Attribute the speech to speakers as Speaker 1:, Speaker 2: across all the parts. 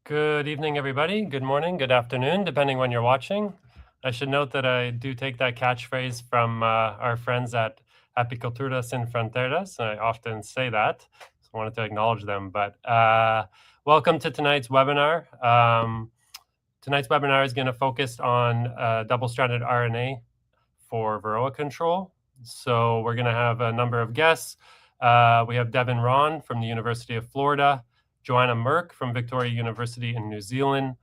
Speaker 1: Good evening, everybody. Good morning, good afternoon, depending when you're watching. I should note that I do take that catchphrase from our friends at Apicultura Sin Fronteras. I often say that, so I wanted to acknowledge them. But welcome to tonight's webinar. Tonight's webinar is going to focus on double-stranded RNA for Varroa control. So we're going to have a number of guests. We have Devan Rawn from the University of Florida, Joana Merk from Victoria University in New Zealand,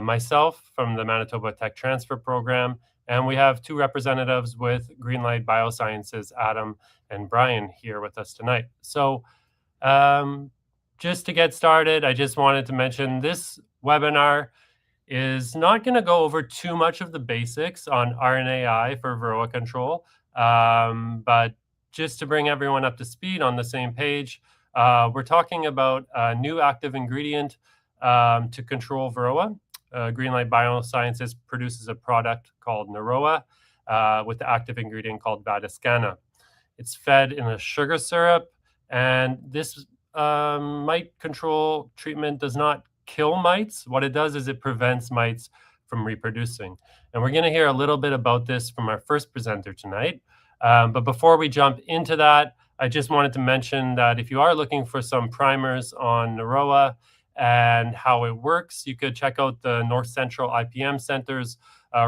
Speaker 1: myself from the Manitoba Tech Transfer Program, and we have two representatives with GreenLight Biosciences, Adam and Brian, here with us tonight. So just to get started, I just wanted to mention this webinar is not going to go over too much of the basics on RNAi for Varroa control, but just to bring everyone up to speed on the same page, we're talking about a new active ingredient to control Varroa. GreenLight Biosciences produces a product called Norroa with the active ingredient called Vadiscana. It's fed in a sugar syrup, and this mite control treatment does not kill mites. What it does is it prevents mites from reproducing. And we're going to hear a little bit about this from our first presenter tonight. But before we jump into that, I just wanted to mention that if you are looking for some primers on Norroa and how it works, you could check out the North Central IPM Center's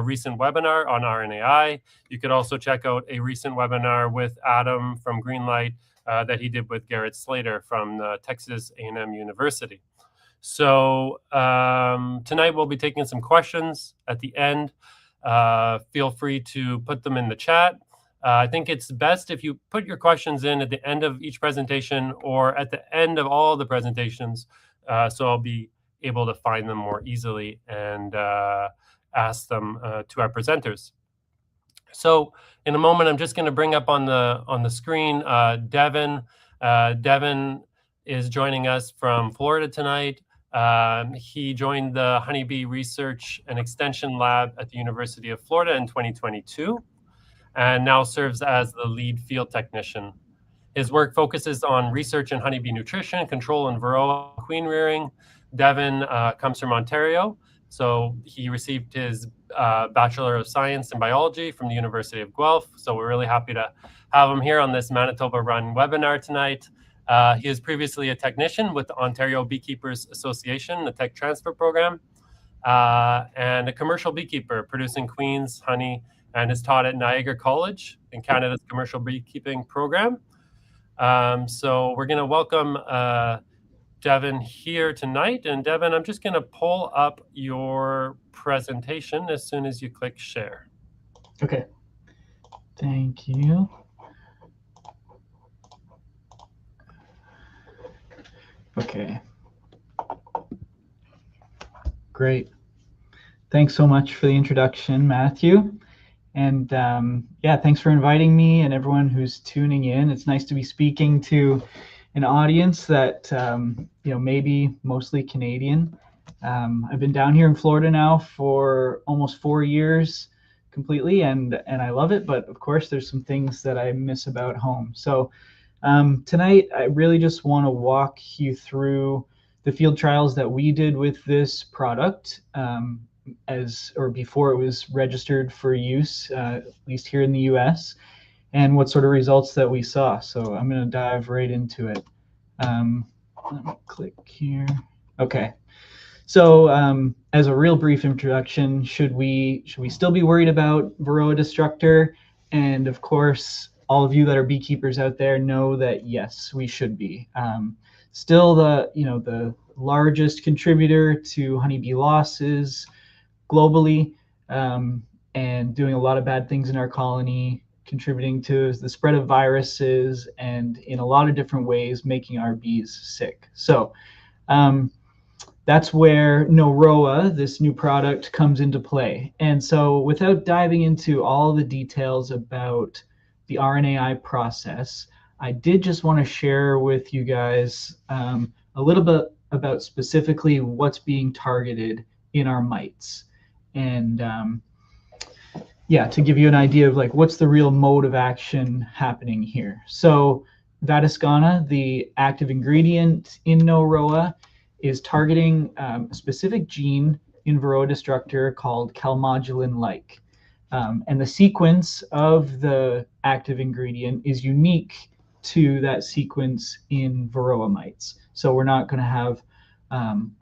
Speaker 1: recent webinar on RNAi. You could also check out a recent webinar with Adam from GreenLight that he did with Garrett Slater from Texas A&M University. So tonight we'll be taking some questions at the end. Feel free to put them in the chat. I think it's best if you put your questions in at the end of each presentation or at the end of all the presentations, so I'll be able to find them more easily and ask them to our presenters. So in a moment, I'm just going to bring up on the screen Devan. Devan is joining us from Florida tonight. He joined the Honeybee Research and Extension Lab at the University of Florida in 2022. And now serves as the lead field technician. His work focuses on research in honeybee nutrition, control, and Varroa queen rearing. Devan comes from Ontario, so he received his Bachelor of Science in Biology from the University of Guelph. So we're really happy to have him here on this Manitoba Run webinar tonight. He is previously a technician with the Ontario Beekeepers Association, the Tech Transfer Program, and a commercial beekeeper producing queens, honey, and is taught at Niagara College in Canada's commercial beekeeping program. So we're going to welcome Devan here tonight. And Devan, I'm just going to pull up your presentation as soon as you click share.
Speaker 2: Okay. Thank you. Okay. Great. Thanks so much for the introduction, Matthew. And yeah, thanks for inviting me and everyone who's tuning in. It's nice to be speaking to an audience that maybe mostly Canadian. I've been down here in Florida now for almost 4 years completely, and I love it. But of course, there's some things that I miss about home. So tonight, I really just want to walk you through the field trials that we did with this product. Before it was registered for use, at least here in the US, and what sort of results that we saw. So I'm going to dive right into it. Let me click here. Okay. So as a real brief introduction, should we still be worried about Varroa destructor? And of course, all of you that are beekeepers out there know that yes, we should be. Still the largest contributor to honeybee losses globally, and doing a lot of bad things in our colony, contributing to the spread of viruses, and in a lot of different ways making our bees sick. So that's where Norroa, this new product, comes into play. And so without diving into all the details about the RNAi process, I did just want to share with you guys a little bit about specifically what's being targeted in our mites. And yeah, to give you an idea of like what's the real mode of action happening here. So Vadiscana, the active ingredient in Norroa, is targeting a specific gene in Varroa destructor called calmodulin-like. And the sequence of the active ingredient is unique to that sequence in Varroa mites. So we're not going to have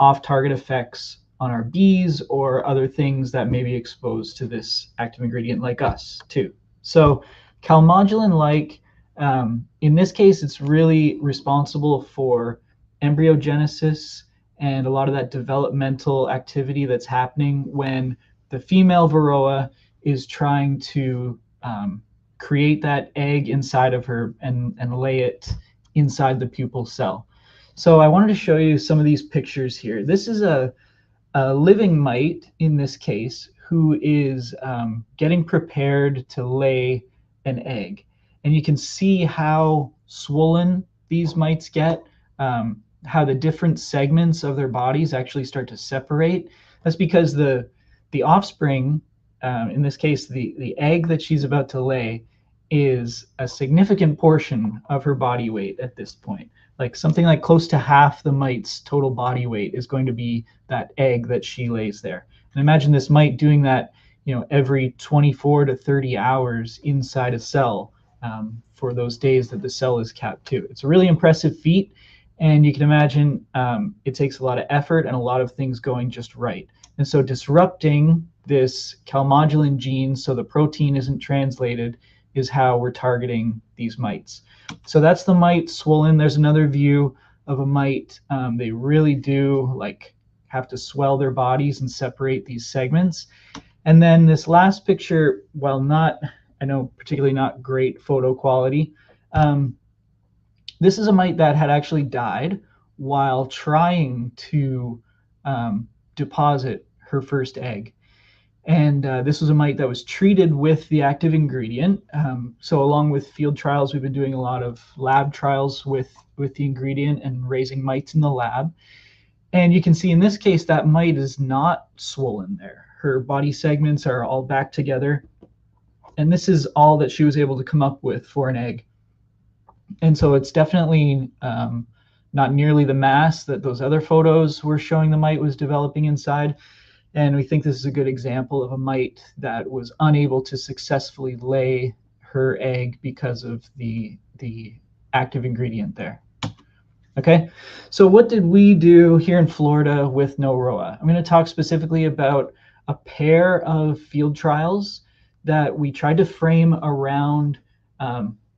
Speaker 2: off-target effects on our bees or other things that may be exposed to this active ingredient like us too. So calmodulin-like, in this case, it's really responsible for embryogenesis and a lot of that developmental activity that's happening when the female Varroa is trying to create that egg inside of her and lay it inside the pupal cell. So I wanted to show you some of these pictures here. This is a living mite in this case who is getting prepared to lay an egg. And you can see how swollen these mites get, how the different segments of their bodies actually start to separate. That's because the offspring, in this case, the egg that she's about to lay, is a significant portion of her body weight at this point. Like something like close to half the mite's total body weight is going to be that egg that she lays there. And imagine this mite doing that, every 24 to 30 hours inside a cell for those days that the cell is capped too. It's a really impressive feat, and you can imagine it takes a lot of effort and a lot of things going just right. And so disrupting this calmodulin gene so the protein isn't translated is how we're targeting these mites. So that's the mite swollen. There's another view of a mite. They really do have to swell their bodies and separate these segments. And then this last picture, while not, I know, particularly not great photo quality, this is a mite that had actually died while trying to deposit her first egg. And this was a mite that was treated with the active ingredient. So along with field trials, we've been doing a lot of lab trials with the ingredient and raising mites in the lab. And you can see in this case, that mite is not swollen there. Her body segments are all back together. And this is all that she was able to come up with for an egg. And so it's definitely not nearly the mass that those other photos were showing the mite was developing inside. And we think this is a good example of a mite that was unable to successfully lay her egg because of the active ingredient there. Okay, so what did we do here in Florida with Norroa? I'm going to talk specifically about a pair of field trials that we tried to frame around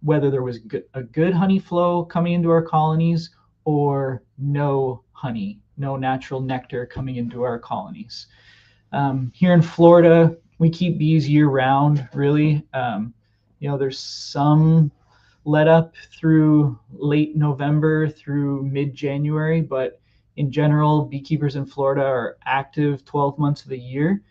Speaker 2: whether there was a good honey flow coming into our colonies or no honey, no natural nectar coming into our colonies. Here in Florida, we keep bees year round, really. There's some let up through late November through mid-January, but in general, beekeepers in Florida are active 12 months of the year.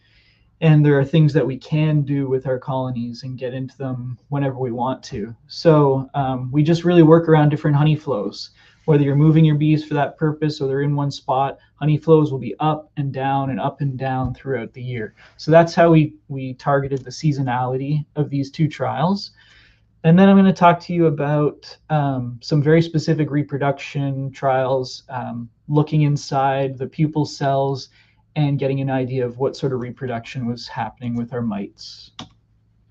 Speaker 2: And there are things that we can do with our colonies and get into them whenever we want to. So we just really work around different honey flows. Whether you're moving your bees for that purpose or they're in one spot, honey flows will be up and down throughout the year. So that's how we targeted the seasonality of these two trials. And then I'm going to talk to you about some very specific reproduction trials, looking inside the pupal cells and getting an idea of what sort of reproduction was happening with our mites.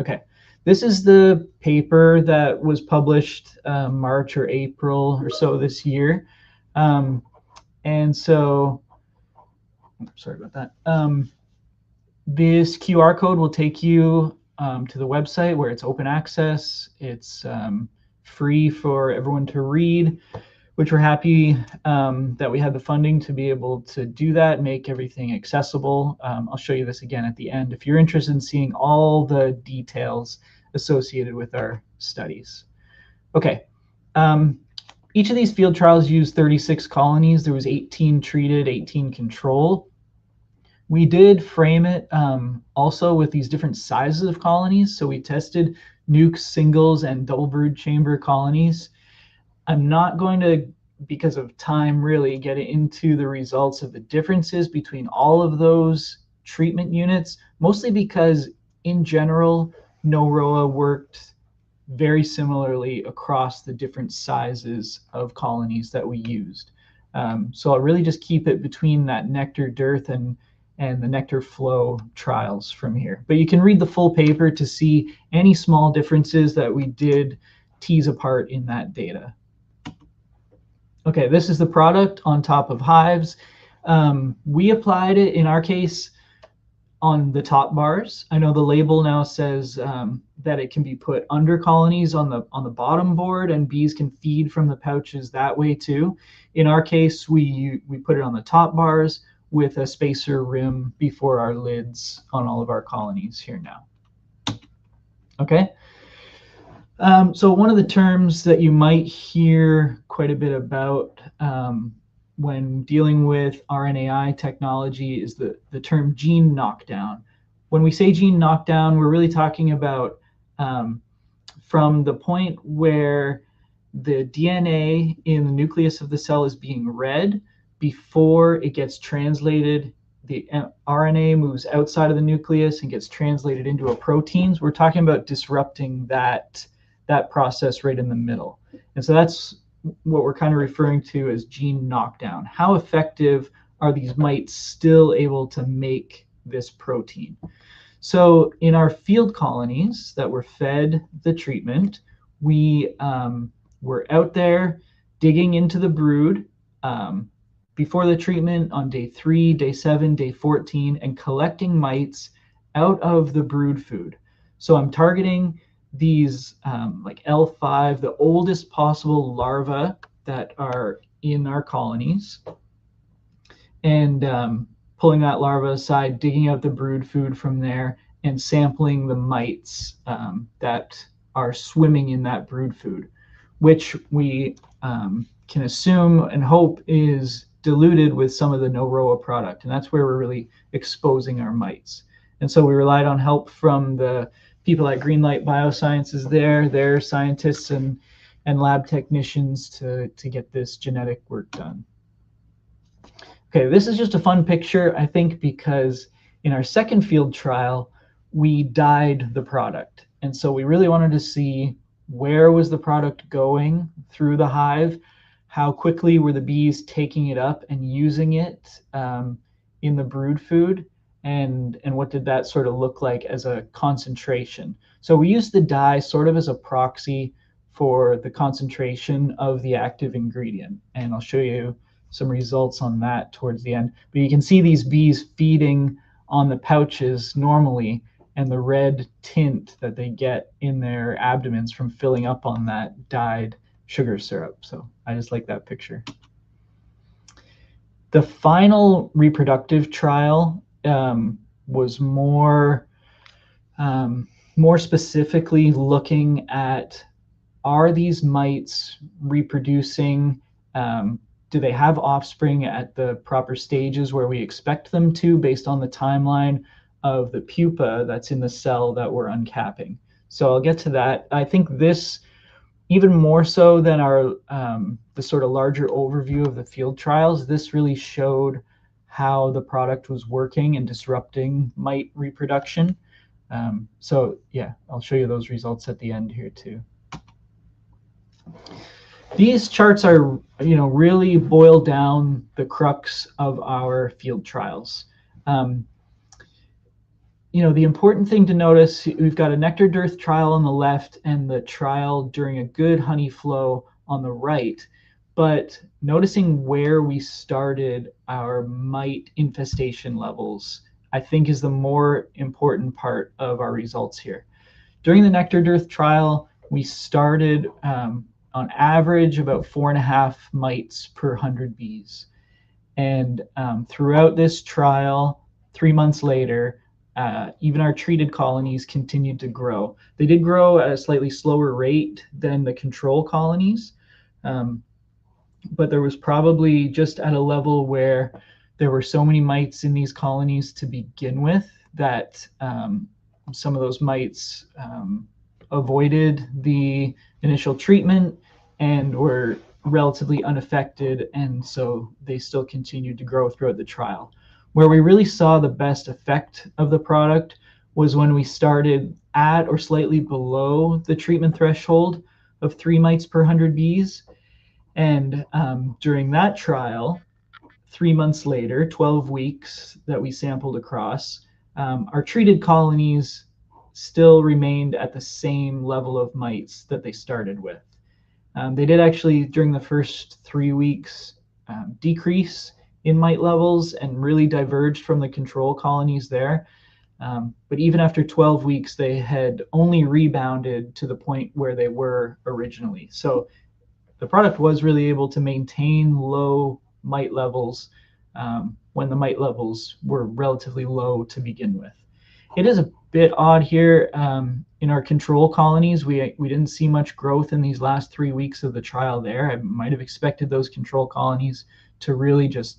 Speaker 2: Okay. This is the paper that was published March or April or so this year. And so, sorry about that. This QR code will take you to the website where it's open access. It's free for everyone to read, which we're happy that we had the funding to be able to do that, make everything accessible. I'll show you this again at the end if you're interested in seeing all the details associated with our studies. Okay, each of these field trials used 36 colonies. There was 18 treated, 18 control. We did frame it also with these different sizes of colonies. So we tested nuke, singles, and double brood chamber colonies. I'm not going to, because of time, really get into the results of the differences between all of those treatment units, mostly because in general, Norroa worked very similarly across the different sizes of colonies that we used. So I'll really just keep it between that nectar dearth and the nectar flow trials from here. But you can read the full paper to see any small differences that we did tease apart in that data. Okay, this is the product on top of hives. We applied it, in our case, on the top bars. I know the label now says that it can be put under colonies on the bottom board, and bees can feed from the pouches that way too. In our case, we put it on the top bars with a spacer rim before our lids on all of our colonies here now. Okay. So one of the terms that you might hear quite a bit about when dealing with RNAi technology is the term gene knockdown. When we say gene knockdown, we're really talking about from the point where the DNA in the nucleus of the cell is being read before it gets translated. The RNA moves outside of the nucleus and gets translated into a protein. We're talking about disrupting that process right in the middle. And so that's what we're kind of referring to as gene knockdown. How effective are these mites still able to make this protein? So in our field colonies that were fed the treatment, we were out there digging into the brood before the treatment on day 3, day 7, day 14, and collecting mites out of the brood food. So I'm targeting these like L5, the oldest possible larvae that are in our colonies, and pulling that larva aside, digging out the brood food from there, and sampling the mites that are swimming in that brood food, which we can assume and hope is diluted with some of the Norroa product. And that's where we're really exposing our mites. And so we relied on help from the people at GreenLight Biosciences their scientists and lab technicians to get this genetic work done. Okay, this is just a fun picture, I think, because in our second field trial, we dyed the product. And so we really wanted to see where was the product going through the hive, how quickly were the bees taking it up and using it in the brood food, and what did that sort of look like as a concentration. So we used the dye sort of as a proxy for the concentration of the active ingredient, and I'll show you some results on that towards the end. But you can see these bees feeding on the pouches normally, and the red tint that they get in their abdomens from filling up on that dyed sugar syrup. So I just like that picture. The final reproductive trial was more specifically looking at, are these mites reproducing? Do they have offspring at the proper stages where we expect them to, based on the timeline of the pupa that's in the cell that we're uncapping? So I'll get to that. I think this, even more so than our the sort of larger overview of the field trials, this really showed how the product was working and disrupting mite reproduction. So yeah, I'll show you those results at the end here too. These charts are, really boil down the crux of our field trials. The important thing to notice, we've got a nectar dearth trial on the left and the trial during a good honey flow on the right. But noticing where we started our mite infestation levels, I think, is the more important part of our results here. During the nectar dearth trial, we started on average about 4.5 mites per 100 bees. And throughout this trial, 3 months later, even our treated colonies continued to grow. They did grow at a slightly slower rate than the control colonies, but there was probably just at a level where there were so many mites in these colonies to begin with that some of those mites avoided the initial treatment and were relatively unaffected, and so they still continued to grow throughout the trial. Where we really saw the best effect of the product was when we started at or slightly below the treatment threshold of 3 mites per 100 bees. And during that trial, 3 months later, 12 weeks that we sampled across, our treated colonies still remained at the same level of mites that they started with. They did actually, during the first 3 weeks, decrease in mite levels and really diverged from the control colonies there. But even after 12 weeks, they had only rebounded to the point where they were originally. So the product was really able to maintain low mite levels when the mite levels were relatively low to begin with. It is a bit odd here. In our control colonies, we didn't see much growth in these last 3 weeks of the trial there. I might have expected those control colonies to really just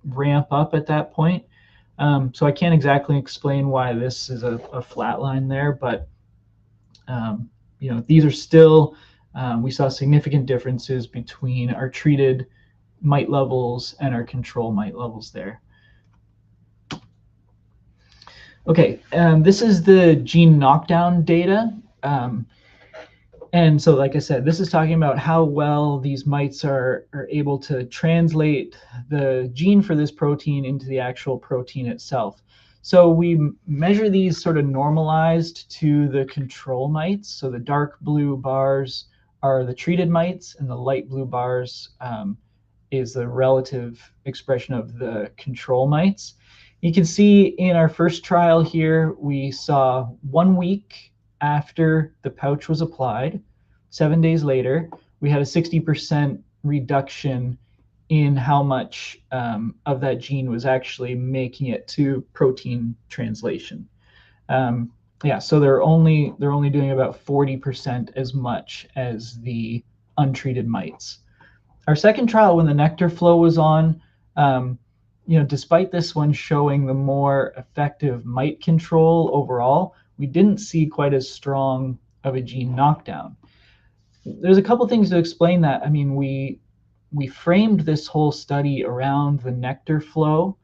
Speaker 2: ramp up at that point. So I can't exactly explain why this is a flat line there, but these are still, we saw significant differences between our treated mite levels and our control mite levels there. Okay, this is the gene knockdown data. And so, like I said, this is talking about how well these mites are able to translate the gene for this protein into the actual protein itself. So we measure these sort of normalized to the control mites. So the dark blue bars are the treated mites, and the light blue bars is the relative expression of the control mites. You can see in our first trial here, we saw 1 week after the pouch was applied, 7 days later, we had a 60% reduction in how much of that gene was actually making it to protein translation. So they're only doing about 40% as much as the untreated mites. Our second trial, when the nectar flow was on, despite this one showing the more effective mite control overall, we didn't see quite as strong of a gene knockdown. There's a couple things to explain that. I mean, we framed this whole study around the nectar flow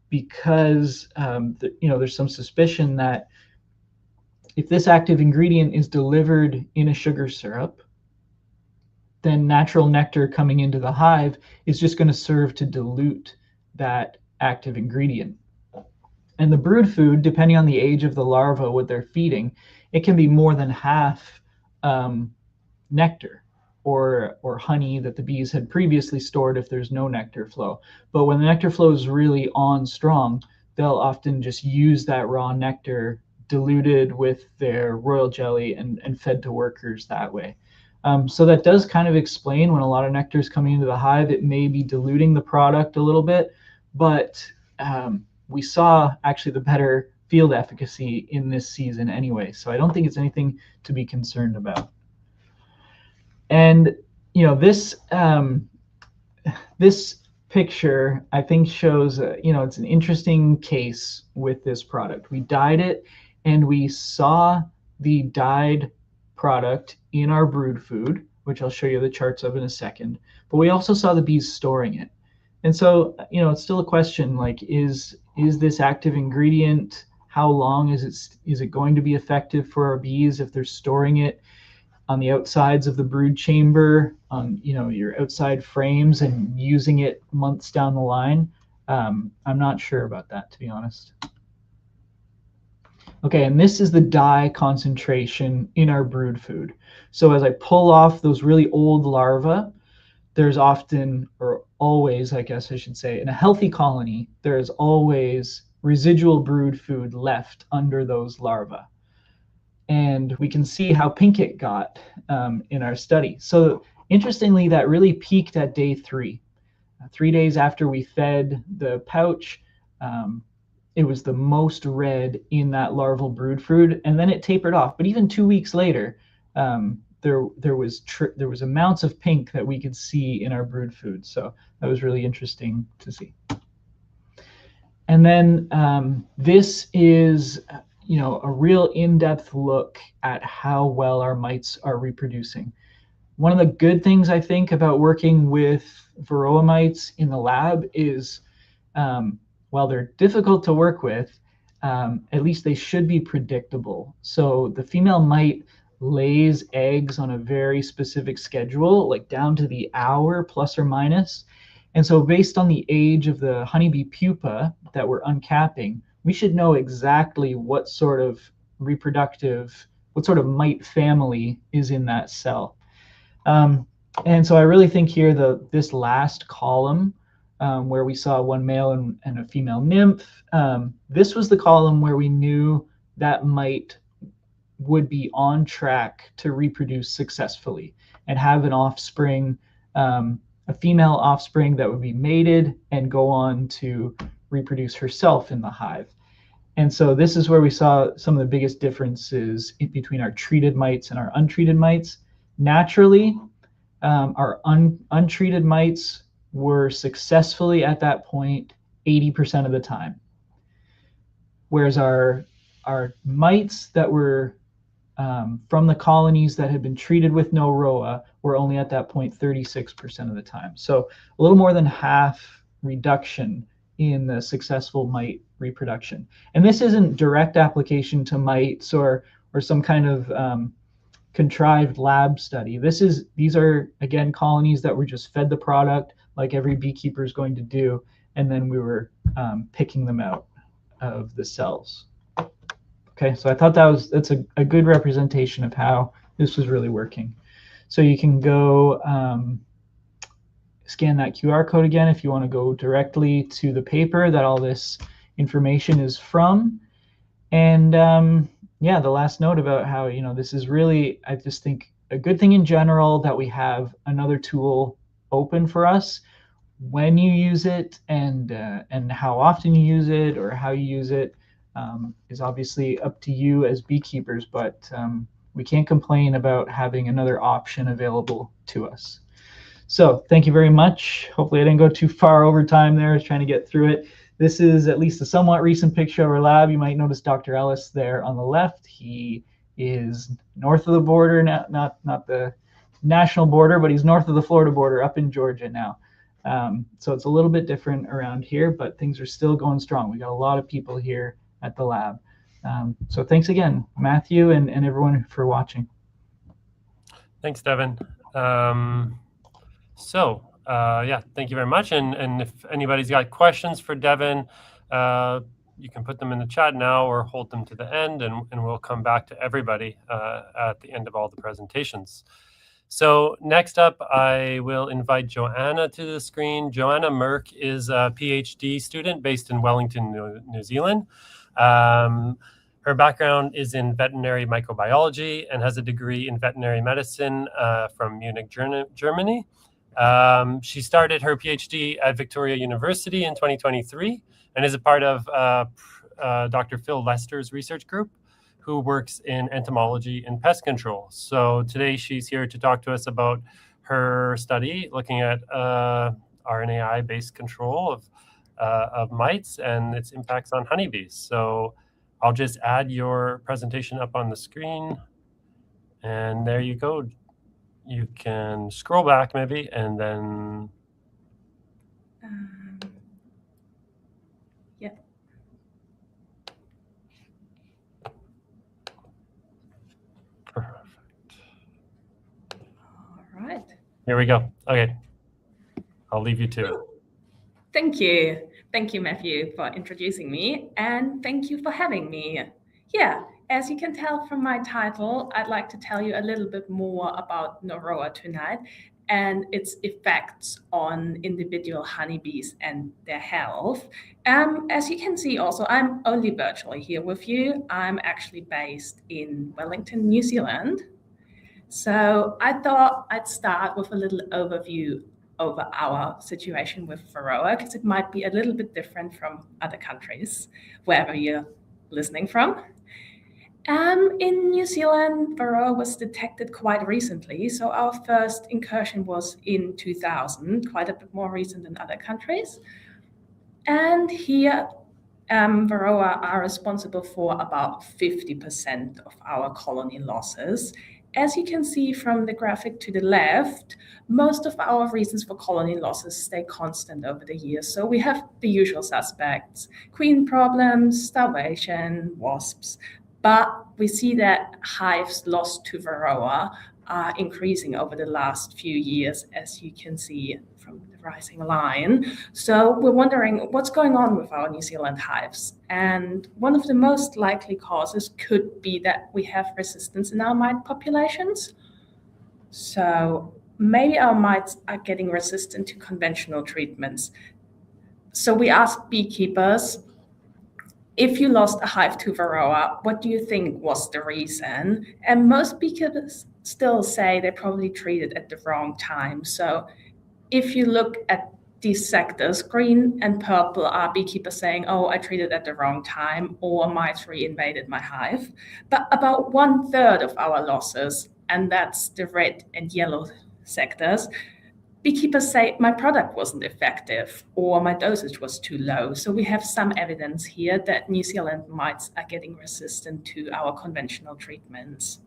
Speaker 2: because there's some suspicion that if this active ingredient is delivered in a sugar syrup, then natural nectar coming into the hive is just going to serve to dilute that active ingredient. And the brood food, depending on the age of the larva, what they're feeding, it can be more than half nectar or honey that the bees had previously stored if there's no nectar flow. But when the nectar flow is really on strong, they'll often just use that raw nectar diluted with their royal jelly and fed to workers that way. So that does kind of explain when a lot of nectar is coming into the hive, it may be diluting the product a little bit, but we saw actually the better field efficacy in this season anyway. So I don't think it's anything to be concerned about. And this picture I think shows it's an interesting case with this product. We dyed it, and we saw the dyed product in our brood food, which I'll show you the charts of in a second. But we also saw the bees storing it, and so it's still a question, like, is this active ingredient, how long is it going to be effective for our bees if they're storing it on the outsides of the brood chamber, on your outside frames, and using it months down the line? I'm not sure about that, to be honest. Okay, and this is the dye concentration in our brood food. So as I pull off those really old larvae, there's often, or always, I guess I should say, in a healthy colony, there is always residual brood food left under those larvae. And we can see how pink it got in our study. So interestingly, that really peaked at day 3. 3 days after we fed the pouch, it was the most red in that larval brood food, and then it tapered off. But even 2 weeks later, there was amounts of pink that we could see in our brood food. So that was really interesting to see. And then this is a real in-depth look at how well our mites are reproducing. One of the good things I think about working with Varroa mites in the lab is, while they're difficult to work with, at least they should be predictable. So the female mite lays eggs on a very specific schedule, like down to the hour plus or minus. And so based on the age of the honeybee pupa that we're uncapping, we should know exactly what sort of mite family is in that cell. And so I really think here this last column where we saw one male and a female nymph, this was the column where we knew that mite would be on track to reproduce successfully and have an offspring, a female offspring that would be mated and go on to reproduce herself in the hive. And so this is where we saw some of the biggest differences between our treated mites and our untreated mites. Naturally, our untreated mites were successfully at that point 80% of the time, whereas our mites that were from the colonies that had been treated with Norroa were only at that point 36% of the time. So a little more than half reduction in the successful mite reproduction. And this isn't direct application to mites or some kind of contrived lab study. These are, again, colonies that were just fed the product like every beekeeper is going to do, and then we were picking them out of the cells. Okay, so I thought that's a good representation of how this was really working. So you can go scan that QR code again if you want to go directly to the paper that all this information is from. And yeah, the last note about how, this is really, I just think, a good thing in general that we have another tool open for us. When you use it and how often you use it or how you use it is obviously up to you as beekeepers, but we can't complain about having another option available to us. So thank you very much. Hopefully I didn't go too far over time there. I was trying to get through it. This is at least a somewhat recent picture of our lab. You might notice Dr. Ellis there on the left. He is north of the border, not the national border, but he's north of the Florida border up in Georgia now. So it's a little bit different around here, but things are still going strong. We got a lot of people here at the lab. So thanks again, Matthew, and everyone for watching.
Speaker 1: Thanks, Devan. Yeah, thank you very much. And if anybody's got questions for Devan, you can put them in the chat now or hold them to the end, and we'll come back to everybody at the end of all the presentations. So next up, I will invite Joana to the screen. Joana Merk is a PhD student based in Wellington, New Zealand. Her background is in veterinary microbiology and has a degree in veterinary medicine from Munich, Germany. She started her PhD at Victoria University in 2023 and is a part of Dr. Phil Lester's research group, who works in entomology and pest control. So today she's here to talk to us about her study looking at RNAi-based control of mites and its impacts on honeybees. So I'll just add your presentation up on the screen, and there you go. You can scroll back maybe, and then.
Speaker 3: Yeah.
Speaker 1: Perfect.
Speaker 3: All right.
Speaker 1: Here we go. Okay. I'll leave you to it.
Speaker 3: Thank you. Thank you, Matthew, for introducing me, and thank you for having me. Yeah, as you can tell from my title, I'd like to tell you a little bit more about Norroa tonight and its effects on individual honeybees and their health. As you can see also, I'm only virtually here with you. I'm actually based in Wellington, New Zealand. So I thought I'd start with a little overview over our situation with Varroa, because it might be a little bit different from other countries, wherever you're listening from. In New Zealand, Varroa was detected quite recently. So our first incursion was in 2000, quite a bit more recent than other countries. And here, Varroa are responsible for about 50% of our colony losses. As you can see from the graphic to the left, most of our reasons for colony losses stay constant over the years. So we have the usual suspects: queen problems, starvation, wasps. But we see that hives lost to Varroa are increasing over the last few years, as you can see from the rising line. So we're wondering what's going on with our New Zealand hives. And one of the most likely causes could be that we have resistance in our mite populations. So maybe our mites are getting resistant to conventional treatments. So we asked beekeepers, if you lost a hive to Varroa, what do you think was the reason? And most beekeepers still say they probably treated at the wrong time. So if you look at these sectors, green and purple are beekeepers saying, oh, I treated at the wrong time, or mites reinvaded my hive. But about 1/3 of our losses, and that's the red and yellow sectors, beekeepers say my product wasn't effective or my dosage was too low. So we have some evidence here that New Zealand mites are getting resistant to our conventional treatments.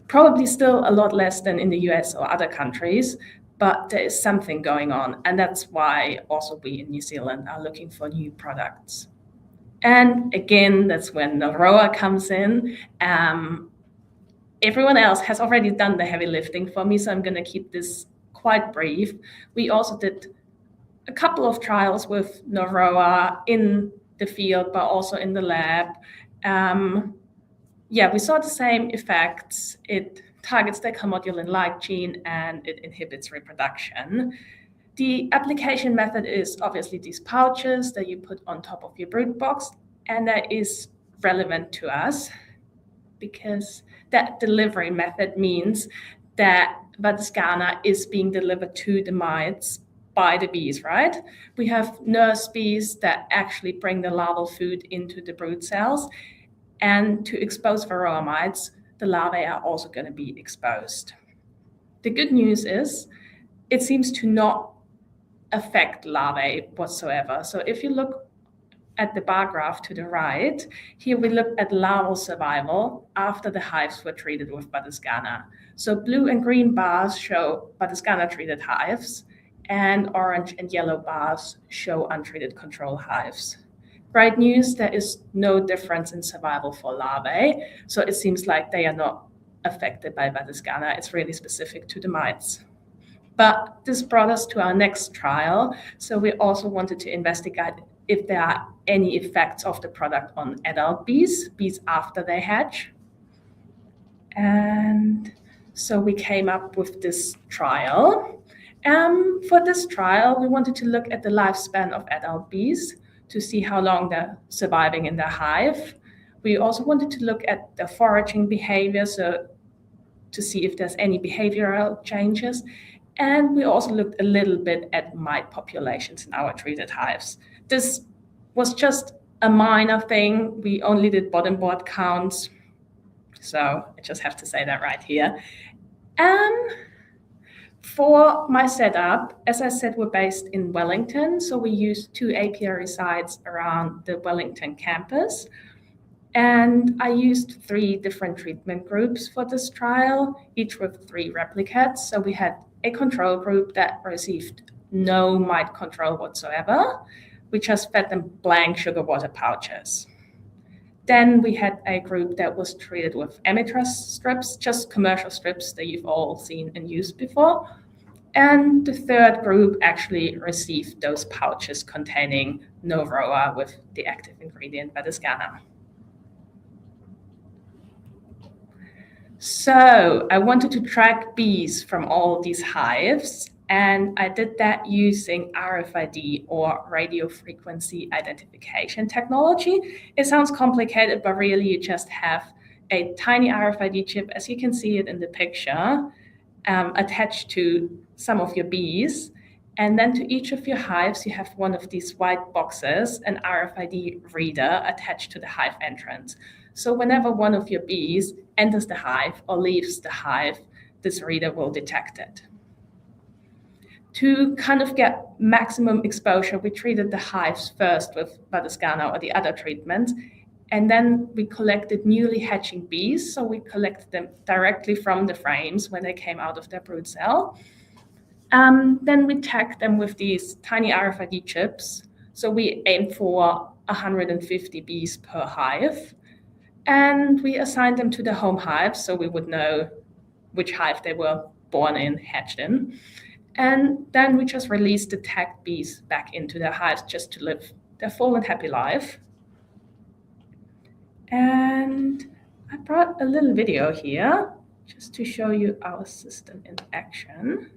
Speaker 3: Probably still a lot less than in the US or other countries, but there is something going on. And that's why also we in New Zealand are looking for new products. And again, that's when Norroa comes in. Everyone else has already done the heavy lifting for me, so I'm going to keep this quite brief. We also did a couple of trials with Norroa in the field, but also in the lab. We saw the same effects. It targets the calmodulin-like gene and it inhibits reproduction. The application method is obviously these pouches that you put on top of your brood box, and that is relevant to us because that delivery method means that Vatiskana is being delivered to the mites by the bees, right? We have nurse bees that actually bring the larval food into the brood cells, and to expose Varroa mites, the larvae are also going to be exposed. The good news is it seems to not affect larvae whatsoever. So if you look at the bar graph to the right, here we look at larval survival after the hives were treated with Vatiskana. So blue and green bars show Vatiskana-treated hives, and orange and yellow bars show untreated control hives. Great news, there is no difference in survival for larvae, so it seems like they are not affected by Vatiskana. It's really specific to the mites. But this brought us to our next trial. So we also wanted to investigate if there are any effects of the product on adult bees after they hatch. And so we came up with this trial. For this trial, we wanted to look at the lifespan of adult bees to see how long they're surviving in their hive. We also wanted to look at the foraging behavior, so to see if there's any behavioral changes. And we also looked a little bit at mite populations in our treated hives. This was just a minor thing. We only did bottom board counts. So I just have to say that right here. For my setup, as I said, we're based in Wellington. So we use 2 apiary sites around the Wellington campus. And I used 3 different treatment groups for this trial, each with 3 replicates. So we had a control group that received no mite control whatsoever. We just fed them blank sugar water pouches. Then we had a group that was treated with Amitraz strips, just commercial strips that you've all seen and used before. And the third group actually received those pouches containing Norroa with the active ingredient Vatiskana. So I wanted to track bees from all these hives, and I did that using RFID, or radio frequency identification technology. It sounds complicated, but really you just have a tiny RFID chip, as you can see it in the picture, attached to some of your bees. And then to each of your hives, you have one of these white boxes, an RFID reader attached to the hive entrance. So whenever one of your bees enters the hive or leaves the hive, this reader will detect it. To kind of get maximum exposure, we treated the hives first with Vatiskana or the other treatment, and then we collected newly hatching bees. So we collected them directly from the frames when they came out of their brood cell. Then we tagged them with these tiny RFID chips. So we aimed for 150 bees per hive. And we assigned them to the home hive, so we would know which hive they were born in, hatched in. And then we just released the tagged bees back into their hives just to live their full and happy life. And I brought a little video here just to show you our system in action.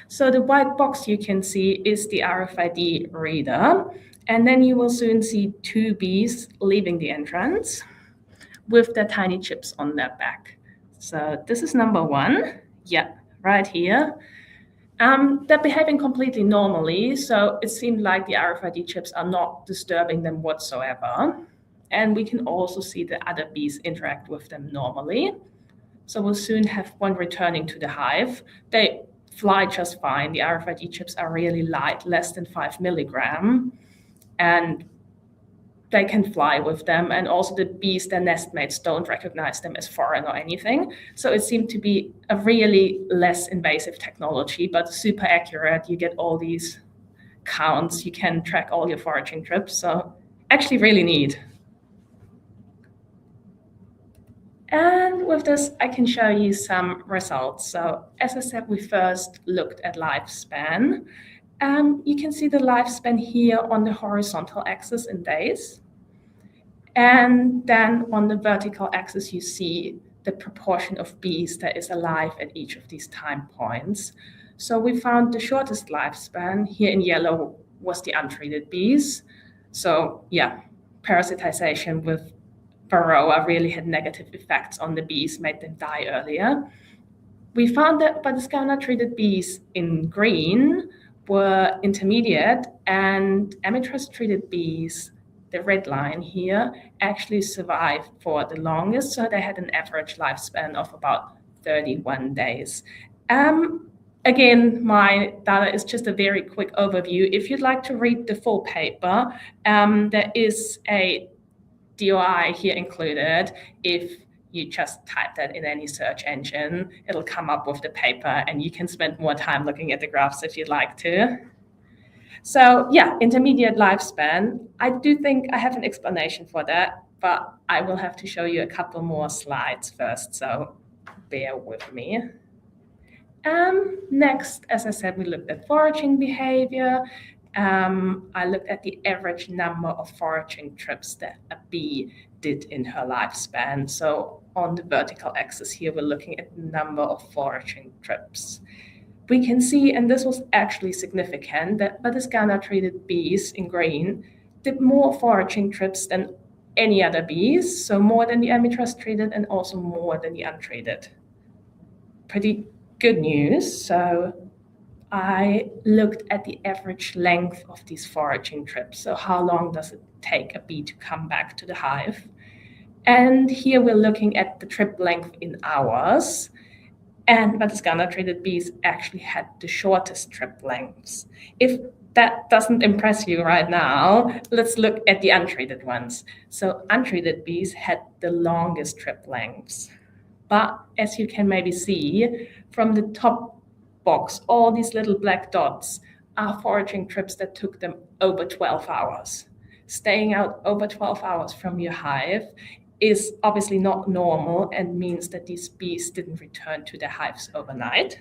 Speaker 3: So the white box you can see is the RFID reader. And then you will soon see 2 bees leaving the entrance with their tiny chips on their back. So this is number 1. Yeah, right here. They're behaving completely normally, so it seemed like the RFID chips are not disturbing them whatsoever. And we can also see the other bees interact with them normally. So we'll soon have one returning to the hive. They fly just fine. The RFID chips are really light, less than 5 milligram, and they can fly with them. And also the bees, their nestmates, don't recognize them as foreign or anything. So it seemed to be a really less invasive technology, but super accurate. You get all these counts. You can track all your foraging trips. So actually really neat. And with this, I can show you some results. So as I said, we first looked at lifespan. You can see the lifespan here on the horizontal axis in days. And then on the vertical axis, you see the proportion of bees that is alive at each of these time points. So we found the shortest lifespan here in yellow was the untreated bees. So yeah, parasitization with Varroa really had negative effects on the bees, made them die earlier. We found that Batiscana treated bees in green were intermediate, and Amethyst treated bees, the red line here, actually survived for the longest. So they had an average lifespan of about 31 days. Again, my data is just a very quick overview. If you'd like to read the full paper, there is a DOI here included. If you just type that in any search engine, it'll come up with the paper, and you can spend more time looking at the graphs if you'd like to. So yeah, intermediate lifespan. I do think I have an explanation for that, but I will have to show you a couple more slides first, so bear with me. Next, as I said, we looked at foraging behavior. I looked at the average number of foraging trips that a bee did in her lifespan. So on the vertical axis here, we're looking at the number of foraging trips. We can see, and this was actually significant, that Batiscana-treated bees in green did more foraging trips than any other bees, so more than the amethyst-treated and also more than the untreated. Pretty good news. So I looked at the average length of these foraging trips. So how long does it take a bee to come back to the hive? And here we're looking at the trip length in hours. And Batiscana-treated bees actually had the shortest trip lengths. If that doesn't impress you right now, let's look at the untreated ones. So untreated bees had the longest trip lengths. But as you can maybe see from the top box, all these little black dots are foraging trips that took them over 12 hours. Staying out over 12 hours from your hive is obviously not normal and means that these bees didn't return to their hives overnight.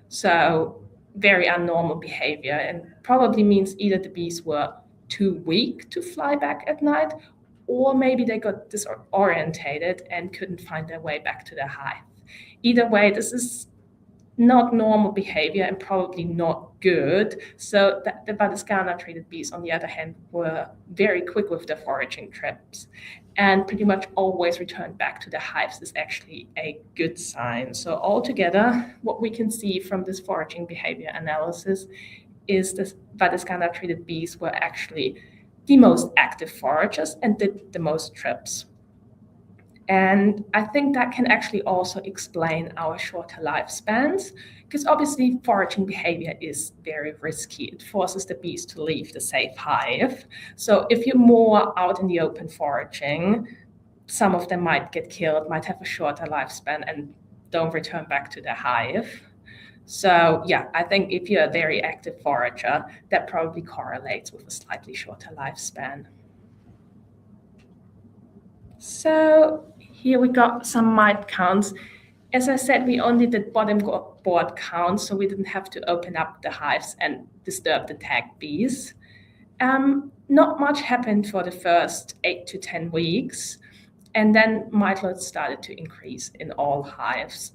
Speaker 3: So very abnormal behavior, and probably means either the bees were too weak to fly back at night, or maybe they got disorientated and couldn't find their way back to their hive. Either way, this is not normal behavior and probably not good. So the Batiscana-treated bees, on the other hand, were very quick with their foraging trips and pretty much always returned back to the hives is actually a good sign. So altogether, what we can see from this foraging behavior analysis is that Batiscana-treated bees were actually the most active foragers and did the most trips. And I think that can actually also explain our shorter lifespans, because obviously foraging behavior is very risky. It forces the bees to leave the safe hive. So if you're more out in the open foraging, some of them might get killed, might have a shorter lifespan and don't return back to their hive. So yeah, I think if you're a very active forager, that probably correlates with a slightly shorter lifespan. So here we got some mite counts. As I said, we only did bottom board counts, so we didn't have to open up the hives and disturb the tagged bees. Not much happened for the first 8 to 10 weeks, and then mite loads started to increase in all hives.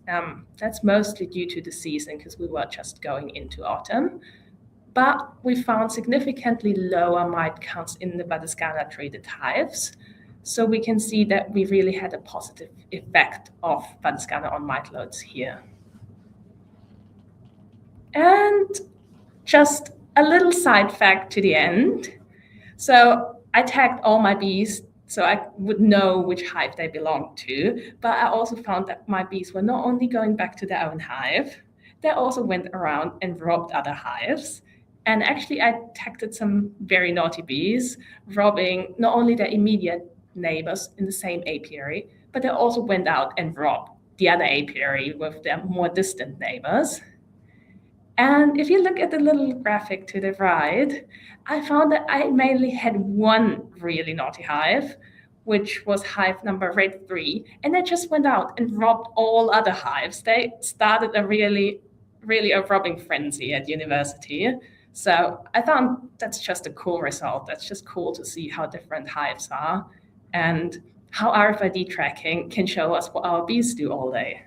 Speaker 3: That's mostly due to the season, because we were just going into autumn. But we found significantly lower mite counts in the Batiscana treated hives. So we can see that we really had a positive effect of Batiscana on mite loads here. And just a little side fact to the end. So I tagged all my bees so I would know which hive they belonged to, but I also found that my bees were not only going back to their own hive, they also went around and robbed other hives. And actually I detected some very naughty bees robbing not only their immediate neighbors in the same apiary, but they also went out and robbed the other apiary with their more distant neighbors. And if you look at the little graphic to the right, I found that I mainly had one really naughty hive, which was hive number rate 3, and they just went out and robbed all other hives. They started a really a robbing frenzy at university. So I found that's just a cool result. That's just cool to see how different hives are and how RFID tracking can show us what our bees do all day.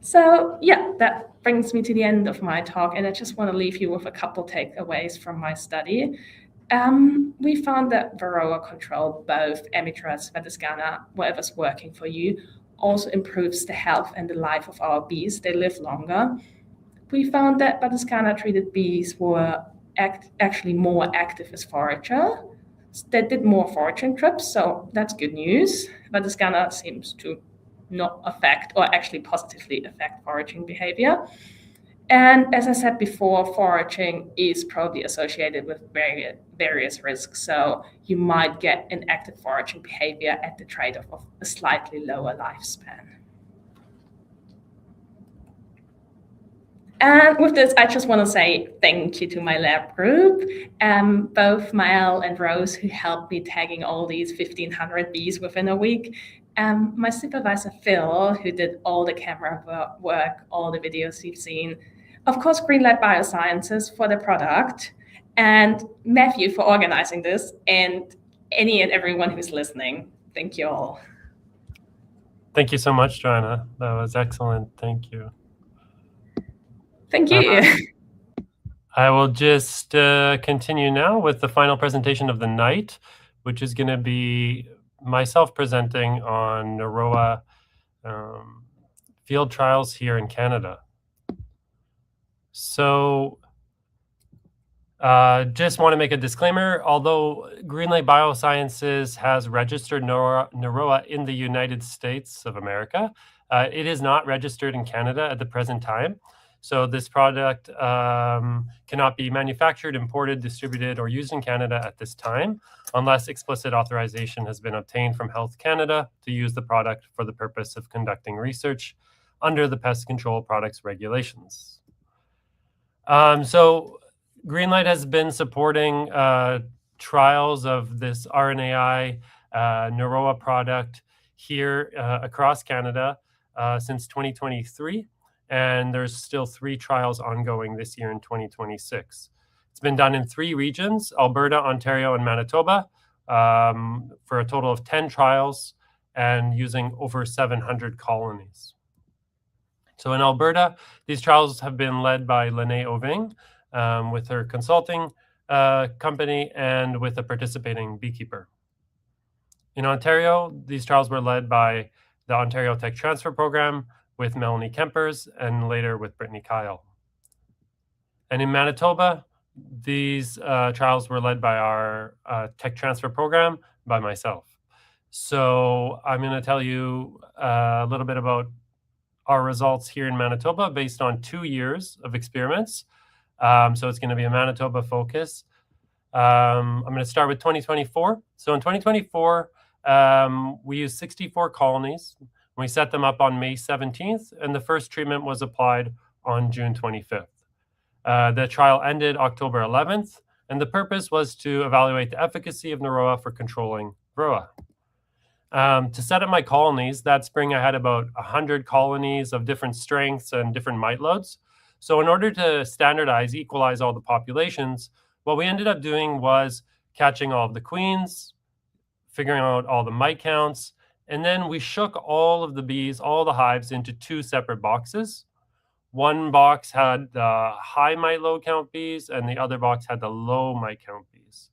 Speaker 3: So yeah, that brings me to the end of my talk, and I just want to leave you with a couple takeaways from my study. We found that Varroa control, both Emithras, Batiscana, whatever's working for you, also improves the health and the life of our bees. They live longer. We found that Batiscana treated bees were actually more active as forager. They did more foraging trips, so that's good news. Batiscana seems to not affect or actually positively affect foraging behavior. And as I said before, foraging is probably associated with various risks. So you might get an active foraging behavior at the trade-off of a slightly lower lifespan. And with this, I just want to say thank you to my lab group, both Mael and Rose, who helped me tagging all these 1,500 bees within a week. My supervisor, Phil, who did all the camera work, all the videos you've seen. Of course, GreenLight Biosciences for the product, and Matthew for organizing this, and any and everyone who's listening. Thank you all.
Speaker 1: Thank you so much, Joana. That was excellent. Thank you.
Speaker 3: Thank you.
Speaker 1: I will just continue now with the final presentation of the night, which is going to be myself presenting on Norroa field trials here in Canada. So just want to make a disclaimer. Although GreenLight Biosciences has registered Norroa in the United States of America, it is not registered in Canada at the present time. So this product cannot be manufactured, imported, distributed, or used in Canada at this time, unless explicit authorization has been obtained from Health Canada to use the product for the purpose of conducting research under the Pest Control Products Regulations. So GreenLight has been supporting trials of this RNAi Norroa product here across Canada since 2023. And there's still 3 trials ongoing this year in 2026. It's been done in 3 regions, Alberta, Ontario, and Manitoba, for a total of 10 trials and using over 700 colonies. So in Alberta, these trials have been led by Lene Oving with her consulting company and with a participating beekeeper. In Ontario, these trials were led by the Ontario Tech Transfer Program, with Melanie Kempers, and later with Brittany Kyle. And in Manitoba, these trials were led by our tech transfer program by myself. So I'm going to tell you a little bit about our results here in Manitoba based on 2 years of experiments. So it's going to be a Manitoba focus. I'm going to start with 2024. So in 2024, we used 64 colonies. We set them up on May 17th, and the first treatment was applied on June 25th. The trial ended October 11th, and the purpose was to evaluate the efficacy of Norroa for controlling Varroa. To set up my colonies, that spring I had about 100 colonies of different strengths and different mite loads. So in order to standardize, equalize all the populations, what we ended up doing was catching all of the queens, figuring out all the mite counts, and then we shook all of the bees, all the hives, into 2 separate boxes. One box had the high mite load count bees, and the other box had the low mite count bees.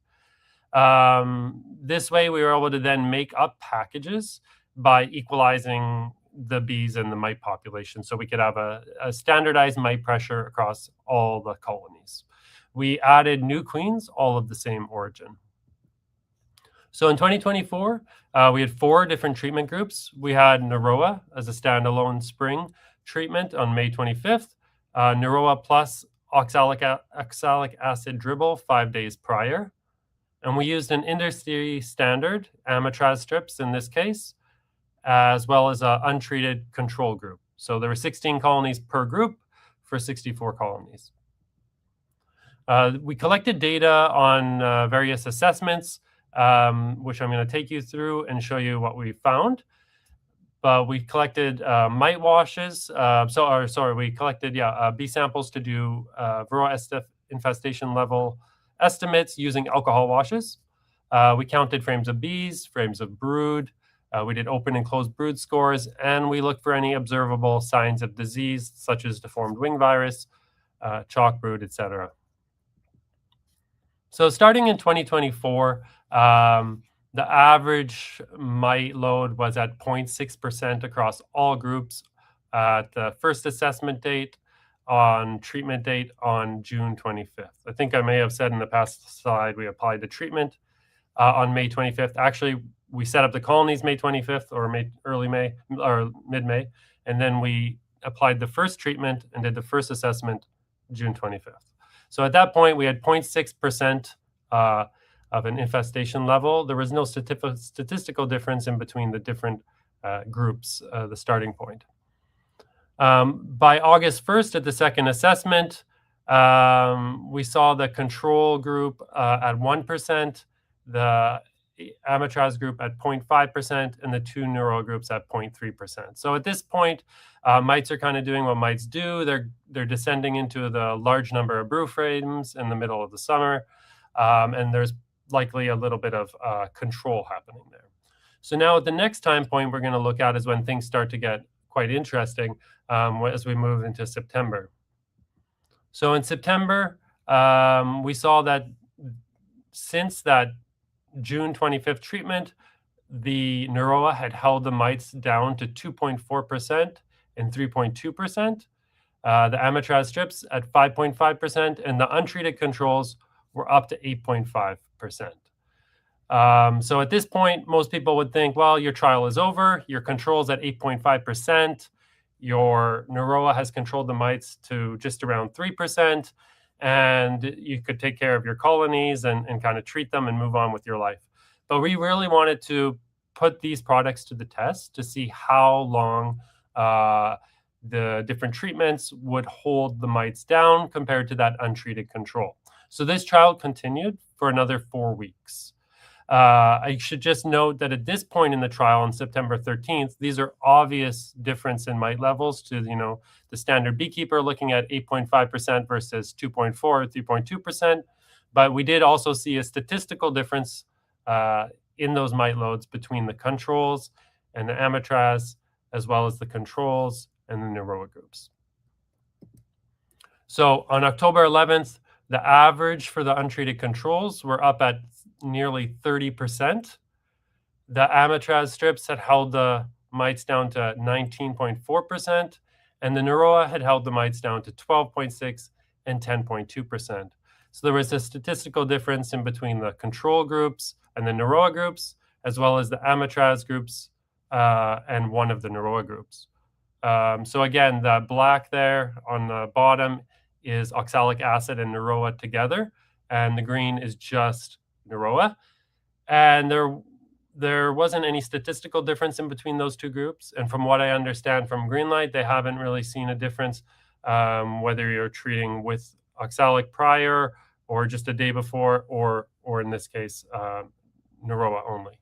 Speaker 1: This way, we were able to then make up packages by equalizing the bees and the mite population, so we could have a standardized mite pressure across all the colonies. We added new queens, all of the same origin. So in 2024, we had 4 different treatment groups. We had Norroa as a standalone spring treatment on May 25th, Norroa plus oxalic acid dribble 5 days prior. And we used an industry standard, amatraz strips in this case, as well as an untreated control group. So there were 16 colonies per group for 64 colonies. We collected data on various assessments, which I'm going to take you through and show you what we found. But we collected mite washes. We collected bee samples to do Varroa infestation level estimates using alcohol washes. We counted frames of bees, frames of brood. We did open and closed brood scores, and we looked for any observable signs of disease, such as deformed wing virus, chalk brood, etc. So starting in 2024, the average mite load was at 0.6% across all groups at the first assessment date, on treatment date on June 25th. I think I may have said in the past slide we applied the treatment on May 25th. Actually, we set up the colonies May 25th or early May or mid-May, and then we applied the first treatment and did the first assessment June 25th. So at that point, we had 0.6% of an infestation level. There was no statistical difference in between the different groups, the starting point. By August 1st at the second assessment, we saw the control group at 1%, the amatraz group at 0.5%, and the 2 Norroa groups at 0.3%. So at this point, mites are kind of doing what mites do. They're descending into the large number of brew frames in the middle of the summer, and there's likely a little bit of control happening there. So now at the next time point we're going to look at is when things start to get quite interesting as we move into September. So in September, we saw that since that June 25th treatment, the Norroa had held the mites down to 2.4% and 3.2%. The amatraz strips at 5.5%, and the untreated controls were up to 8.5%. So at this point, most people would think, well, your trial is over, your control's at 8.5%, your Norroa has controlled the mites to just around 3%, and you could take care of your colonies and kind of treat them and move on with your life. But we really wanted to put these products to the test to see how long the different treatments would hold the mites down compared to that untreated control. So this trial continued for another 4 weeks. I should just note that at this point in the trial on September 13th, these are obvious difference in mite levels to, the standard beekeeper looking at 8.5% versus 2.4 or 3.2%. But we did also see a statistical difference in those mite loads between the controls and the amatraz, as well as the controls and the Norroa groups. So on October 11th, the average for the untreated controls were up at nearly 30%. The amatraz strips had held the mites down to 19.4%, and the Norroa had held the mites down to 12.6% and 10.2%. So there was a statistical difference in between the control groups and the Norroa groups, as well as the amatraz groups and one of the Norroa groups. So again, the black there on the bottom is oxalic acid and Norroa together, and the green is just Norroa. And there wasn't any statistical difference in between those two groups. And from what I understand from GreenLight, they haven't really seen a difference whether you're treating with oxalic prior or just a day before, or in this case, Norroa only.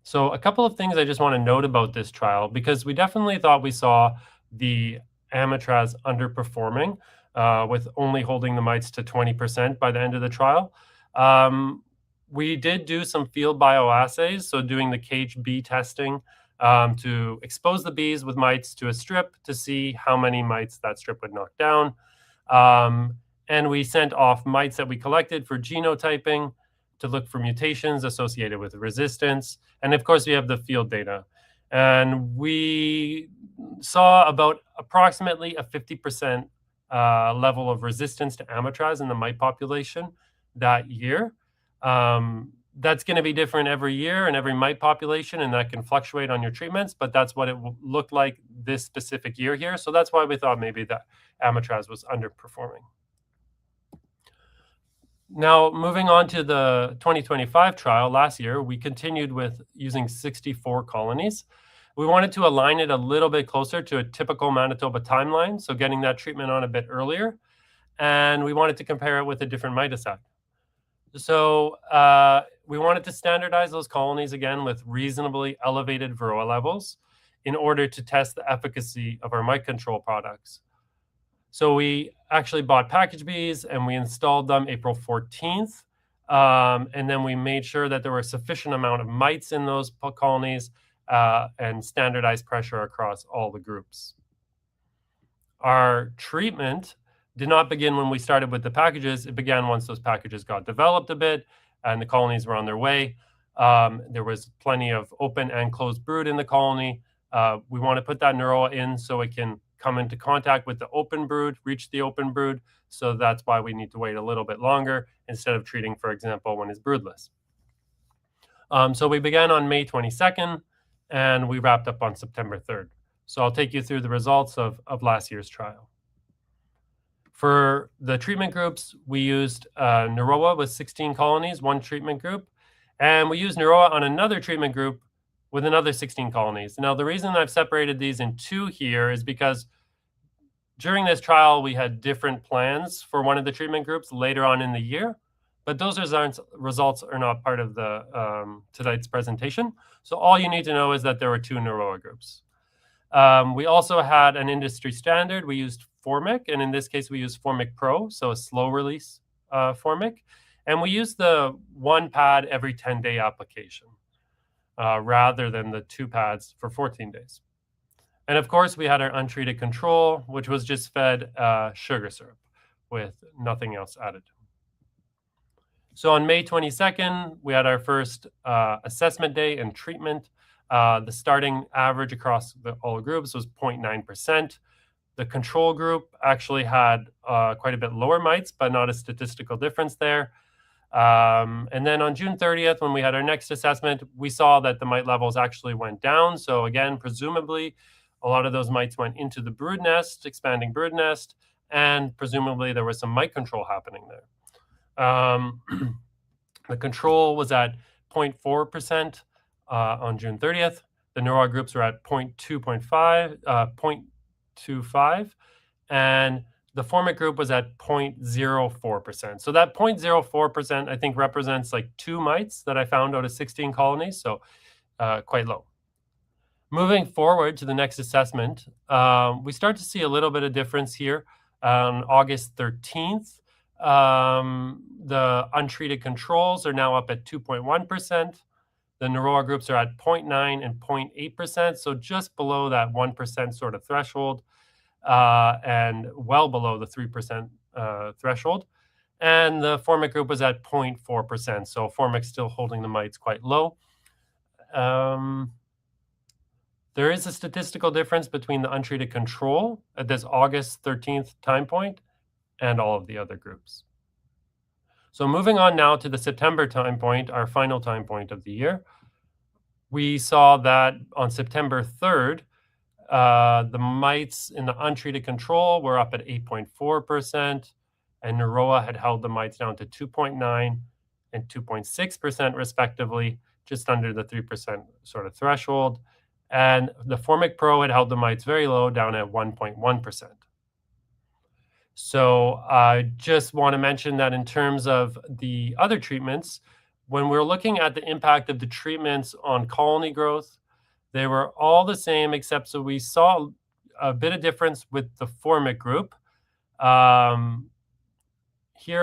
Speaker 1: So a couple of things I just want to note about this trial, because we definitely thought we saw the amitraz underperforming with only holding the mites to 20% by the end of the trial. We did do some field bioassays, so doing the cage bee testing to expose the bees with mites to a strip to see how many mites that strip would knock down. And we sent off mites that we collected for genotyping to look for mutations associated with resistance. And of course, we have the field data. And we saw about approximately a 50% level of resistance to amitraz in the mite population that year. That's going to be different every year in every mite population, and that can fluctuate on your treatments, but that's what it looked like this specific year here. So that's why we thought maybe that amitraz was underperforming. Now, moving on to the 2025 trial last year, we continued with using 64 colonies. We wanted to align it a little bit closer to a typical Manitoba timeline, so getting that treatment on a bit earlier. And we wanted to compare it with a different miticide. So we wanted to standardize those colonies again with reasonably elevated Varroa levels in order to test the efficacy of our mite control products. So we actually bought package bees and we installed them April 14th. And then we made sure that there were a sufficient amount of mites in those colonies and standardized pressure across all the groups. Our treatment did not begin when we started with the packages. It began once those packages got developed a bit and the colonies were on their way. There was plenty of open and closed brood in the colony. We want to put that Norroa in so it can come into contact with the open brood, reach the open brood. So that's why we need to wait a little bit longer instead of treating, for example, when it's broodless. So we began on May 22nd and we wrapped up on September 3rd. So I'll take you through the results of last year's trial. For the treatment groups, we used Norroa with 16 colonies, one treatment group, and we used Norroa on another treatment group with another 16 colonies. Now, the reason I've separated these in two here is because during this trial, we had different plans for one of the treatment groups later on in the year, but those results are not part of the tonight's presentation. So all you need to know is that there were two Norroa groups. We also had an industry standard. We used Formic, and in this case, we used Formic Pro, so a slow release Formic. And we used the one pad every 10-day application rather than the two pads for 14 days. And of course, we had our untreated control, which was just fed sugar syrup with nothing else added. So on May 22nd, we had our first assessment day and treatment. The starting average across all groups was 0.9%. The control group actually had quite a bit lower mites, but not a statistical difference there. And then on June 30th, when we had our next assessment, we saw that the mite levels actually went down. So again, presumably, a lot of those mites went into the brood nest, expanding brood nest, and presumably there was some mite control happening there. The control was at 0.4% on June 30th. The Norroa groups were at 0.25, and the Formic group was at 0.04%. So that 0.04%, I think, represents like 2 mites that I found out of 16 colonies, so quite low. Moving forward to the next assessment, we start to see a little bit of difference here. On August 13th, the untreated controls are now up at 2.1%. The Norroa groups are at 0.9 and 0.8%, so just below that 1% sort of threshold and well below the 3% threshold. And the Formic group was at 0.4%, so Formic still holding the mites quite low. There is a statistical difference between the untreated control at this August 13th time point and all of the other groups. So moving on now to the September time point, our final time point of the year, we saw that on September 3rd, the mites in the untreated control were up at 8.4%, and Norroa had held the mites down to 2.9 and 2.6% respectively, just under the 3% sort of threshold. And the Formic Pro had held the mites very low, down at 1.1%. So I just want to mention that in terms of the other treatments, when we're looking at the impact of the treatments on colony growth, they were all the same, except so we saw a bit of difference with the formic group. Here